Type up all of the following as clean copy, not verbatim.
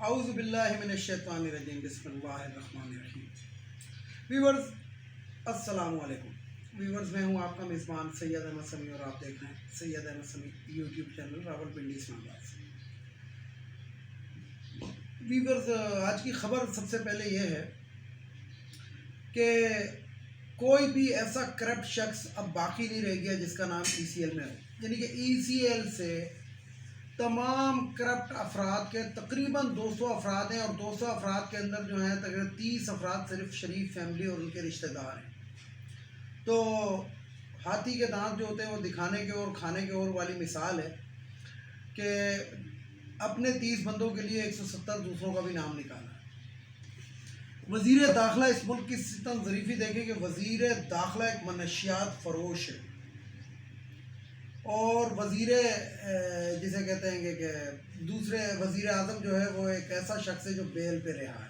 اعوذ باللہ من الشیطان الرجیم بسم اللہ الرحمن الرحیم۔ ویورز السلام علیکم۔ ویورز میں ہوں آپ کا میزبان سید احمد سمیع اور آپ دیکھ رہے ہیں سید احمد سمیع یوٹیوب چینل راولپنڈی اسلام آباد سے۔ ویورز آج کی خبر سب سے پہلے یہ ہے کہ کوئی بھی ایسا کرپٹ شخص اب باقی نہیں رہ گیا جس کا نام ای سی ایل میں ہو، یعنی کہ ای سی ایل سے تمام کرپٹ افراد کے تقریباً 200 افراد ہیں، اور 200 افراد کے اندر جو ہیں تقریباً 30 افراد صرف شریف فیملی اور ان کے رشتہ دار ہیں۔ تو ہاتھی کے دانت جو ہوتے ہیں وہ دکھانے کے اور کھانے کے اور والی مثال ہے کہ اپنے 30 بندوں کے لیے 170 دوسروں کا بھی نام نکالا ہے۔ وزیر داخلہ اس ملک کی ستم ظریفی دیکھیں کہ وزیر داخلہ ایک منشیات فروش ہے، اور وزیر جسے کہتے ہیں کہ دوسرے وزیر اعظم جو ہے وہ ایک ایسا شخص ہے جو بیل پہ رہا ہے،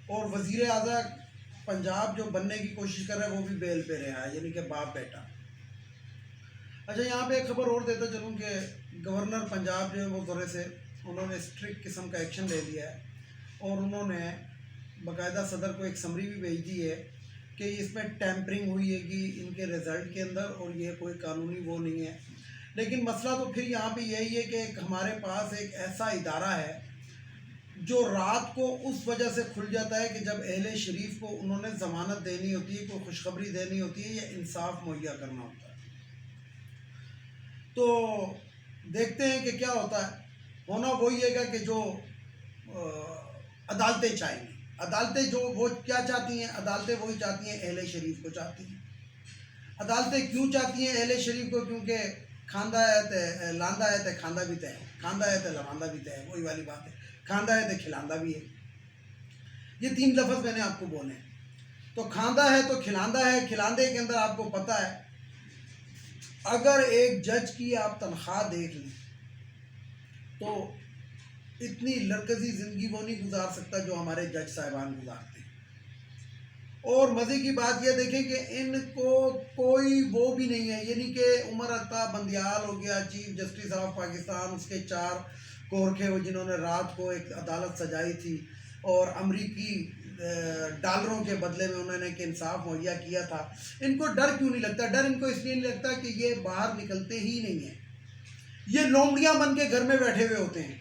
اور وزیر اعظم پنجاب جو بننے کی کوشش کر رہا ہے وہ بھی بیل پہ رہا ہے، یعنی کہ باپ بیٹا۔ اچھا، یہاں پہ ایک خبر اور دیتا چلوں کہ گورنر پنجاب جو ہے وہ ذرے سے انہوں نے اسٹرکٹ قسم کا ایکشن لے لیا ہے، اور انہوں نے باقاعدہ صدر کو ایک سمری بھی بھیج دی ہے کہ اس میں ٹیمپرنگ ہوئی ہے کہ ان کے رزلٹ کے اندر، اور یہ کوئی قانونی وہ نہیں ہے۔ لیکن مسئلہ تو پھر یہاں پہ یہی ہے کہ ہمارے پاس ایک ایسا ادارہ ہے جو رات کو اس وجہ سے کھل جاتا ہے کہ جب اہل شریف کو انہوں نے ضمانت دینی ہوتی ہے، کوئی خوشخبری دینی ہوتی ہے یا انصاف مہیا کرنا ہوتا ہے۔ تو دیکھتے ہیں کہ کیا ہوتا ہے۔ ہونا وہی ہے گا کہ جو عدالتیں چاہیں گی، عدالتیں جو وہ کیا چاہتی ہیں، عدالتیں وہی چاہتی ہیں اہل شریف کو چاہتی ہیں۔ عدالتیں کیوں چاہتی ہیں اہل شریف کو؟ کیونکہ کھاندہ ہے تے لاندہ ہے تے کھاندہ بھی تے کھاندہ ہے تے لواندہ بھی تے، وہی والی بات ہے، کھاندہ ہے تے کھلاندہ بھی ہے۔ یہ 3 لفظ میں نے آپ کو بولے ہیں۔ تو کھاندہ ہے تو کھلاندہ ہے۔ کھلاندے کے اندر آپ کو پتہ ہے اگر ایک جج کی آپ تنخواہ دیکھ لیں تو اتنی لڑکزی زندگی وہ نہیں گزار سکتا جو ہمارے جج صاحبان گزارتے ہیں۔ اور مزے کی بات یہ دیکھیں کہ ان کو کوئی وہ بھی نہیں ہے، یعنی کہ عمر عطا بندیال ہو گیا چیف جسٹس آف پاکستان، اس کے 4 کورکھے وہ جنہوں نے رات کو ایک عدالت سجائی تھی اور امریکی ڈالروں کے بدلے میں انہوں نے ایک انصاف مہیا کیا تھا، ان کو ڈر کیوں نہیں لگتا؟ ڈر ان کو اس لیے نہیں لگتا کہ یہ باہر نکلتے ہی نہیں ہیں، یہ لومڑیاں بن کے گھر میں بیٹھے ہوئے ہوتے ہیں۔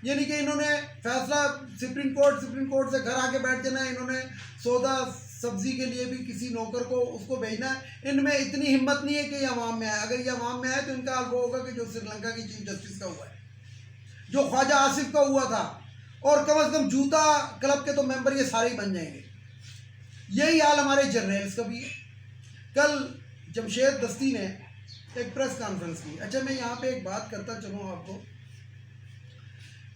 یعنی کہ انہوں نے فیصلہ سپریم کورٹ سے گھر آ کے بیٹھ جانا ہے، انہوں نے سودا سبزی کے لیے بھی کسی نوکر کو اس کو بھیجنا ہے۔ ان میں اتنی ہمت نہیں ہے کہ یہ عوام میں آئے۔ اگر یہ عوام میں آئے تو ان کا حال وہ ہوگا کہ جو سری لنکا کی چیف جسٹس کا ہوا ہے، جو خواجہ آصف کا ہوا تھا، اور کم از کم جوتا کلب کے تو ممبر یہ سارے ہی بن جائیں گے۔ یہی حال ہمارے جرنیلز کا بھی ہے۔ کل جمشید دستی نے ایک پریس کانفرنس کی۔ اچھا، میں یہاں پہ ایک بات کرتا چلوں آپ کو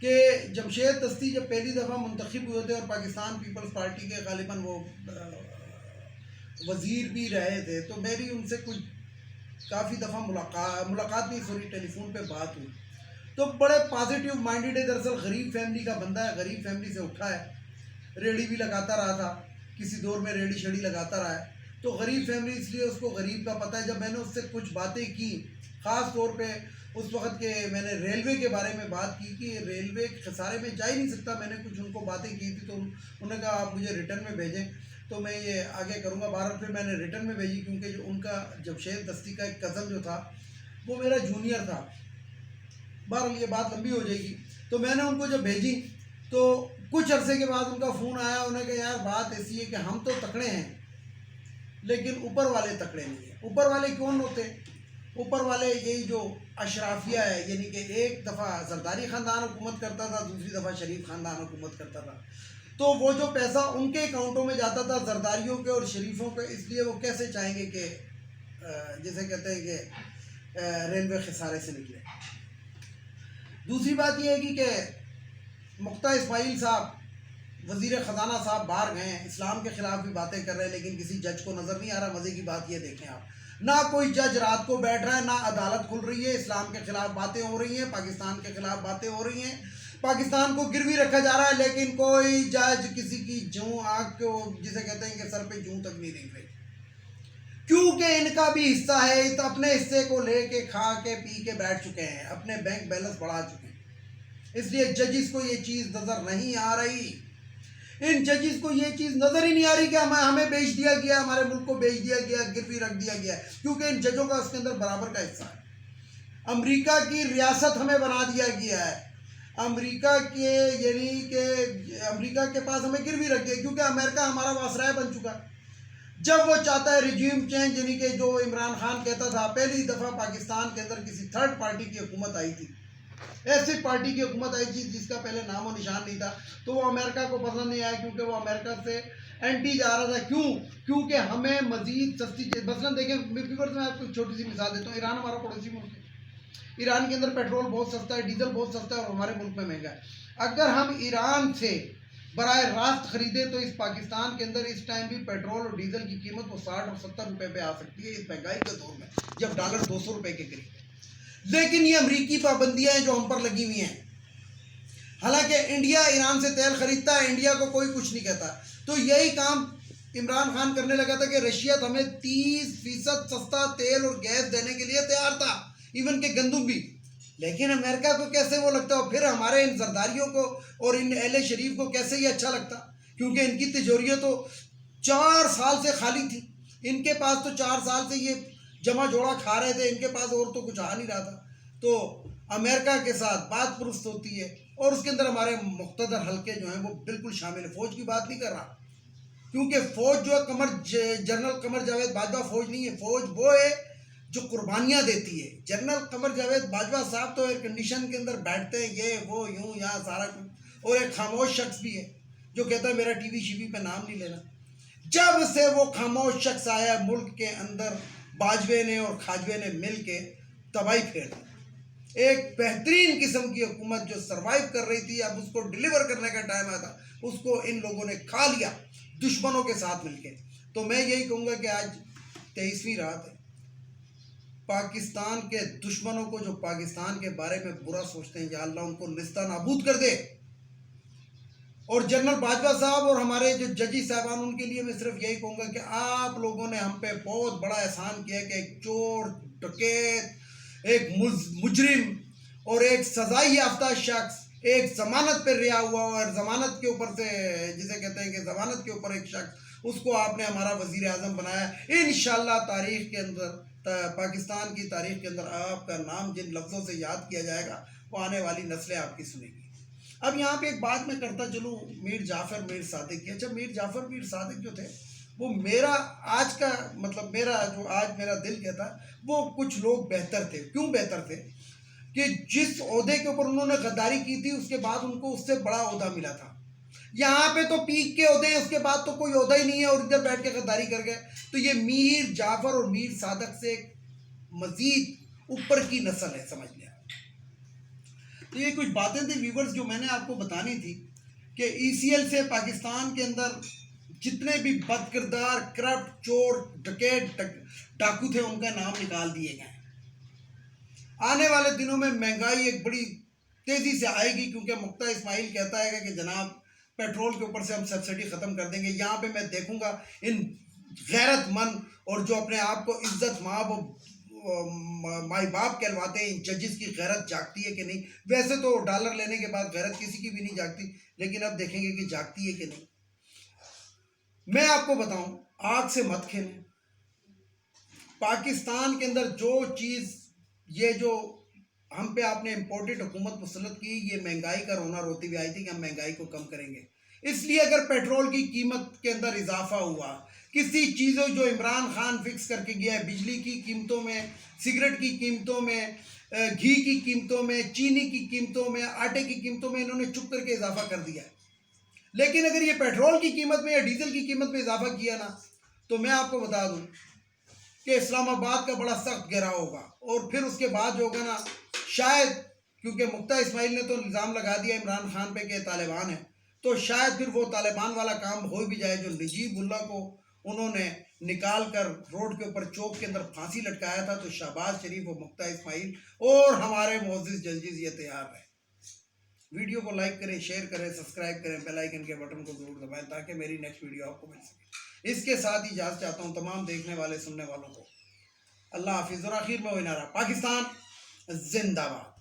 کہ جمشید دستی جب پہلی دفعہ منتخب ہوئے تھے اور پاکستان پیپلز پارٹی کے غالباً وہ وزیر بھی رہے تھے، تو میری ان سے کچھ کافی دفعہ ملاقات نہیں، سوری، ٹیلی فون پہ بات ہوئی، تو بڑے پازیٹیو مائنڈیڈ ہے۔ دراصل غریب فیملی کا بندہ ہے، غریب فیملی سے اٹھا ہے، ریڑھی بھی لگاتا رہا تھا، کسی دور میں ریڑھی شیڑھی لگاتا رہا ہے، تو غریب فیملی اس لیے اس کو غریب کا پتہ ہے۔ جب میں نے اس سے کچھ باتیں کی، خاص طور پہ اس وقت کے میں نے ریلوے کے بارے میں بات کی کہ ریلوے خسارے میں جا ہی نہیں سکتا، میں نے کچھ ان کو باتیں کی تھی، تو انہوں نے کہا آپ مجھے ریٹرن میں بھیجیں تو میں یہ آگے کروں گا۔ بہرحال پھر میں نے ریٹرن میں بھیجی، کیونکہ جو ان کا جمشید دستی کا ایک کزن جو تھا وہ میرا جونیئر تھا۔ بہرحال یہ بات لمبی ہو جائے گی۔ تو میں نے ان کو جب بھیجی تو کچھ عرصے کے بعد ان کا فون آیا، انہوں نے کہا یار بات ایسی ہے کہ ہم تو تکڑے ہیں لیکن اوپر والے تکڑے نہیں ہیں۔ اوپر والے کون ہوتے؟ اوپر والے یہی جو اشرافیہ ہے، یعنی کہ ایک دفعہ زرداری خاندان حکومت کرتا تھا، دوسری دفعہ شریف خاندان حکومت کرتا تھا، تو وہ جو پیسہ ان کے اکاؤنٹوں میں جاتا تھا زرداریوں کے اور شریفوں کے، اس لیے وہ کیسے چاہیں گے کہ جیسے کہتے ہیں کہ ریلوے خسارے سے نکلے۔ دوسری بات یہ ہے کہ مختہ اسماعیل صاحب وزیر خزانہ صاحب باہر گئے ہیں، اسلام کے خلاف بھی باتیں کر رہے ہیں، لیکن کسی جج کو نظر نہیں آ رہا۔ مزے کی بات یہ دیکھیں آپ، نہ کوئی جج رات کو بیٹھ رہا ہے، نہ عدالت کھل رہی ہے، اسلام کے خلاف باتیں ہو رہی ہیں، پاکستان کے خلاف باتیں ہو رہی ہیں، پاکستان کو گروی رکھا جا رہا ہے، لیکن کوئی جج کسی کی جوں آنکھ کو جسے کہتے ہیں کہ سر پہ جوں تک نہیں رنگ رہی، کیونکہ ان کا بھی حصہ ہے، تو اپنے حصے کو لے کے کھا کے پی کے بیٹھ چکے ہیں، اپنے بینک بیلنس بڑھا چکے ہیں۔ اس لیے ججز کو یہ چیز نظر نہیں آ رہی، ان ججز کو یہ چیز نظر ہی نہیں آ رہی کہ ہمیں بیچ دیا گیا، ہمارے ملک کو بیچ دیا گیا، گروی رکھ دیا گیا ہے، کیونکہ ان ججوں کا اس کے اندر برابر کا حصہ ہے۔ امریکہ کی ریاست ہمیں بنا دیا گیا ہے، امریکہ کے یعنی کہ امریکہ کے پاس ہمیں گروی رکھ دیا، کیونکہ امریکہ ہمارا واسرائے بن چکا ہے۔ جب وہ چاہتا ہے ریجیم چینج، یعنی کہ جو عمران خان کہتا تھا، پہلی دفعہ پاکستان کے اندر کسی تھرڈ پارٹی کی حکومت آئی تھی، ایسی پارٹی کی حکومت آئی تھی جس کا پہلے نام و نشان نہیں تھا، تو وہ امریکہ کو پسند نہیں آیا، کیونکہ وہ امریکہ سے اینٹی جا رہا تھا۔ کیوں؟ کیونکہ ہمیں مزید سستی چیز، مثلاً دیکھیں میں آپ کو چھوٹی سی مثال دیتا ہوں، ایران ہمارا پڑوسی ملک ہے، ایران کے اندر پیٹرول بہت سستا ہے، ڈیزل بہت سستا ہے، اور ہمارے ملک میں مہنگا ہے۔ اگر ہم ایران سے براہ راست خریدے تو اس پاکستان کے اندر اس ٹائم بھی پیٹرول اور ڈیزل کی قیمت وہ 60 اور 70 روپے پہ آ سکتی ہے، اس مہنگائی کے دور میں جب ڈالر 200 روپے کے قریب۔ لیکن یہ امریکی پابندیاں ہیں جو ہم پر لگی ہوئی ہیں۔ حالانکہ انڈیا ایران سے تیل خریدتا ہے، انڈیا کو کوئی کچھ نہیں کہتا، تو یہی کام عمران خان کرنے لگا تھا کہ رشیا ہمیں 30% سستا تیل اور گیس دینے کے لیے تیار تھا، ایون کہ گندم بھی۔ لیکن امریکہ کو کیسے وہ لگتا، اور پھر ہمارے ان زرداریوں کو اور ان اہل شریف کو کیسے یہ اچھا لگتا، کیونکہ ان کی تجوریاں تو 4 سال سے خالی تھی، ان کے پاس تو 4 سال سے یہ جمع جوڑا کھا رہے تھے، ان کے پاس اور تو کچھ آ نہیں رہا تھا۔ تو امریکہ کے ساتھ بات پرست ہوتی ہے، اور اس کے اندر ہمارے مقتدر حلقے جو ہیں وہ بالکل شامل ہیں۔ فوج کی بات نہیں کر رہا، کیونکہ فوج جو ہے جنرل قمر جاوید باجوہ فوج نہیں ہے، فوج وہ ہے جو قربانیاں دیتی ہے۔ جنرل قمر جاوید باجوہ صاحب تو ایئر کنڈیشن کے اندر بیٹھتے ہیں، یہ وہ یوں یہاں سارا کچھ، اور ایک خاموش شخص بھی ہے جو کہتا ہے میرا ٹی وی شیوی پہ نام نہیں لینا۔ جب سے وہ خاموش شخص آیا، ملک کے اندر باجوے نے اور کھاجوے نے مل کے تباہی پھیر دی۔ ایک بہترین قسم کی حکومت جو سروائیو کر رہی تھی، اب اس کو ڈیلیور کرنے کا ٹائم آیا تھا، اس کو ان لوگوں نے کھا لیا دشمنوں کے ساتھ مل کے۔ تو میں یہی کہوں گا کہ آج 23ویں رات ہے، پاکستان کے دشمنوں کو جو پاکستان کے بارے میں برا سوچتے ہیں، یا اللہ ان کو نستہ نابود کر دے۔ اور جنرل باجوہ صاحب اور ہمارے جو ججی صاحبان، ان کے لیے میں صرف یہی کہوں گا کہ آپ لوگوں نے ہم پہ بہت بڑا احسان کیا کہ ایک چور، ڈکیت، ایک مجرم اور ایک سزائی یافتہ شخص ایک ضمانت پہ رہا ہوا، اور ضمانت کے اوپر سے جسے کہتے ہیں کہ ضمانت کے اوپر ایک شخص، اس کو آپ نے ہمارا وزیر اعظم بنایا۔ انشاءاللہ تاریخ کے اندر، پاکستان کی تاریخ کے اندر آپ کا نام جن لفظوں سے یاد کیا جائے گا، وہ آنے والی نسلیں آپ کی سنیں گی۔ اب یہاں پہ ایک بات میں کرتا چلوں میر جعفر میر صادق کی۔ اچھا، میر جعفر میر صادق جو تھے، وہ میرا آج کا مطلب میرا جو آج میرا دل کہتا، وہ کچھ لوگ بہتر تھے۔ کیوں بہتر تھے؟ کہ جس عہدے کے اوپر انہوں نے غداری کی تھی، اس کے بعد ان کو اس سے بڑا عہدہ ملا تھا۔ یہاں پہ تو پیک کے عہدے ہیں، اس کے بعد تو کوئی عہدہ ہی نہیں ہے، اور ادھر بیٹھ کے غداری کر گئے۔ تو یہ میر جعفر اور میر صادق سے مزید اوپر کی نسل ہے، سمجھ لیا۔ تو یہ کچھ باتیں تھیں ویورز جو میں نے آپ کو بتانی تھی کہ ای سی ایل سے پاکستان کے اندر جتنے بھی بد کردار، کرپٹ، چور، ڈکیت، ڈاکو تھے، ان کا نام نکال دیے گئے۔ آنے والے دنوں میں مہنگائی ایک بڑی تیزی سے آئے گی، کیونکہ مقتدر اسماعیل کہتا ہے کہ جناب پیٹرول کے اوپر سے ہم سبسڈی ختم کر دیں گے۔ یہاں پہ میں دیکھوں گا ان غیرت مند اور جو اپنے آپ کو عزت مآب مائی باپ کہلواتے ہیں، ان ججز کی غیرت جاگتی ہے کہ نہیں؟ ویسے تو ڈالر لینے کے بعد غیرت کسی کی بھی نہیں جاگتی، لیکن اب دیکھیں گے کہ جاگتی ہے کہ نہیں۔ میں آپ کو بتاؤں، آگ سے مت کھیلیں۔ پاکستان کے اندر جو چیز یہ جو ہم پہ آپ نے امپورٹڈ حکومت مسلط کی، یہ مہنگائی کا رونا روتی ہوئی آئی تھی کہ ہم مہنگائی کو کم کریں گے۔ اس لیے اگر پیٹرول کی قیمت کے اندر اضافہ ہوا، کسی چیزوں جو عمران خان فکس کر کے گیا ہے، بجلی کی قیمتوں میں، سگریٹ کی قیمتوں میں، گھی کی قیمتوں میں، چینی کی قیمتوں میں، آٹے کی قیمتوں میں، انہوں نے چپ کر کے اضافہ کر دیا ہے۔ لیکن اگر یہ پیٹرول کی قیمت میں یا ڈیزل کی قیمت میں اضافہ کیا نا، تو میں آپ کو بتا دوں کہ اسلام آباد کا بڑا سخت گھیراؤ ہوگا، اور پھر اس کے بعد جو ہوگا نا، شاید کیونکہ مقتدر اسماعیل نے تو الزام لگا دیا عمران خان پہ کہ طالبان ہے، تو شاید پھر وہ طالبان والا کام ہو بھی جائے جو نجیب اللہ کو انہوں نے نکال کر روڈ کے اوپر چوک کے اندر پھانسی لٹکایا تھا، تو شہباز شریف و مقتدر اسماعیل اور ہمارے معزز ججز یہ تیار رہے۔ ویڈیو کو لائک کریں، شیئر کریں، سبسکرائب کریں، بیل آئیکن کے بٹن کو ضرور دبائیں تاکہ میری نیکسٹ ویڈیو آپ کو مل سکے۔ اس کے ساتھ ہی اجازت چاہتا ہوں تمام دیکھنے والے سننے والوں کو۔ اللہ حافظ، اور آخر میں وہی نعرہ، پاکستان زندہ باد۔